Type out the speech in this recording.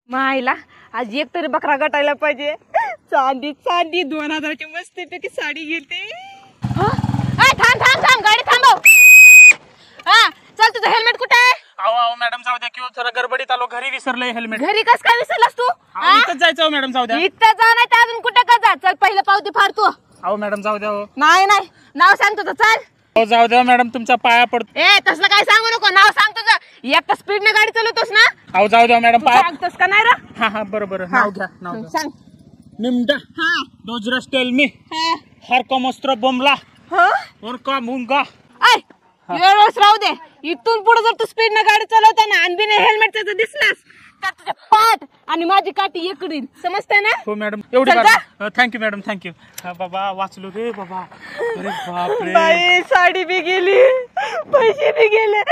मायला आज एक तरी बकरा गटायला पाहिजे। चांदी चांदी 2000ची मस्तपैकी साडी घेते। थांब थांब थांब, गाडी थांबव। हा चल, तुझं हेल्मेट कुठे आहे? अहो मॅडम जाऊ द्या, किंवा जरा गडबडीत आलो, घरी विसरलोय हेल्मेट। घरी कस काय विसरलास तू? इथंच जायचं मॅडम, जाऊ द्या। इथं जा नाही तर अजून कुठे का जा? चल पहिलं पावती फाड तू। अहो मॅडम जाऊ द्या। नाही नाही, नाव सांग तुझं, चल। हो जाऊ द्या मॅडम, तुमच्या पाया पडतो। ए तसलं काय सांगू नको, नाव सांग तुझं। एक तर स्पीडने गाडी चालवतोस ना? अहो जाऊ द्या मॅडम, पाया सांगतोस का नाही रे? हा हा बरोबर, नाव घ्या, नाव घ्या। सांग। निमडा डोजरस टेल मी हर कमस्त्र बोमला और का मुंगा। ऐ वेळच राहू दे, इथून पुढे जर तू स्पीडने गाडी चालवताना आणि बिना हेल्मेटचा जर दिसलास तर तुझ्या पाठ आणि माझी काठी एकडी, समजतंय ना? हो मॅडम, एवढी चल बार। Thank you madam, thank you. बाबा वाचलो रे बाबा। अरे बापरे, बाई साडी बी गेली, पैसे बी गेले।